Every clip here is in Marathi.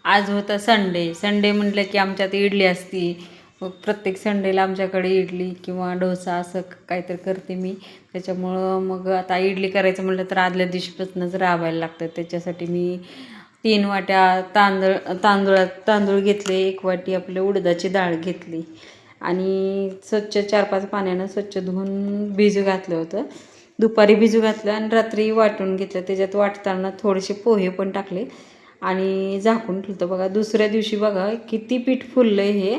आज होता संडे. संडे म्हटलं की आमच्यात इडली असती. मग प्रत्येक संडेला आमच्याकडे इडली किंवा डोसा असं काहीतरी करते मी. त्याच्यामुळं मग आता इडली करायचं म्हटलं तर आदल्या दिवशीपासूनच राबायला लागतं. त्याच्यासाठी मी 3 वाट्या तांदूळ घेतले, 1 वाटी आपले उडदाची डाळ घेतली आणि स्वच्छ 4-5 पाण्यानं स्वच्छ धुवून भिजू घातलं होतं. दुपारी भिजू घातलं आणि रात्री वाटून घेतलं. त्याच्यात वाटताना थोडेसे पोहे पण टाकले आणि झाकून ठेवलं. बघा दुसऱ्या दिवशी बघा किती पीठ फुललं हे,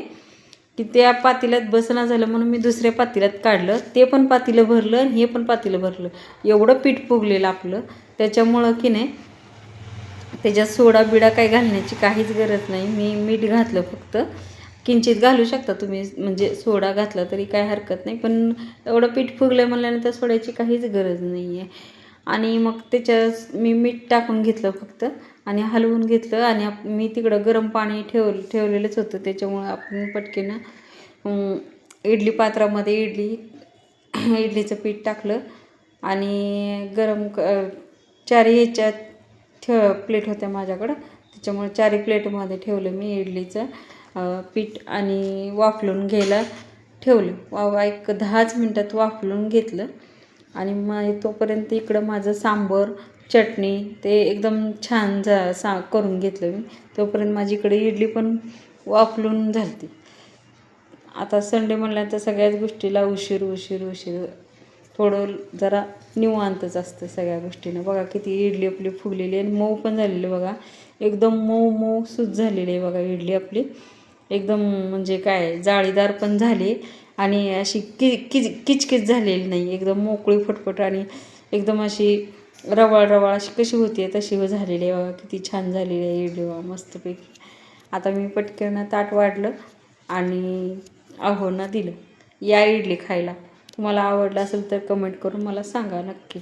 की त्या पातेल्यात बसना झालं म्हणून मी दुसऱ्या पातेल्यात काढलं. ते पण पातेलं भरलं आणि हे पण पातेलं भरलं. एवढं पीठ फुगलेलं आपलं. त्याच्यामुळं की नाही त्याच्यात सोडा बिडा काही घालण्याची काहीच गरज नाही. मी मीठ घातलं फक्त. किंचित घालू शकता तुम्ही, म्हणजे सोडा घातला तरी काय हरकत नाही. पण एवढं पीठ फुगलं म्हणल्यानंतर सोड्याची काहीच गरज नाही आहे. आणि मग त्याच्यात मी मीठ टाकून घेतलं फक्त आणि हलवून घेतलं. आणि मी तिकडं गरम पाणी ठेवलेलंच होतं. त्याच्यामुळं आपण पटकन इडली पात्रामध्ये इडलीचं पीठ टाकलं आणि गरम 4 ह्याच्यात प्लेट होत्या माझ्याकडं. त्याच्यामुळे 4 प्लेटमध्ये ठेवलं मी इडलीचं पीठ आणि वाफलून घ्यायला ठेवलं. एक 10च मिनटात वाफलून घेतलं. आणि मग तोपर्यंत इकडं माझं सांबर चटणी ते एकदम छान करून घेतलं मी. तोपर्यंत माझी इकडे इडली पण वाफलून झाली. आता संडे म्हणल्यानंतर सगळ्याच गोष्टीला उशीर थोडं जरा निवांतच असतं सगळ्या गोष्टीनं. बघा किती इडली आपली फुगलेली आणि मऊ पण झालेली बघा. एकदम मऊ सूत झालेली आहे बघा इडली आपली. एकदम म्हणजे काय जाळीदार पण झाली आणि अशी किचकिच झालेली नाही. एकदम मोकळी फटफट आणि एकदम अशी रवाळ अशी कशी होती तशी झालेली आहे बघा. किती छान झालेली आहे इडली बघा मस्तपैकी. आता मी पटकन ताट वाढलं आणि आहोंना दिलं. या इडली खायला. तुम्हाला आवडलं असेल तर कमेंट करून मला सांगा नक्की.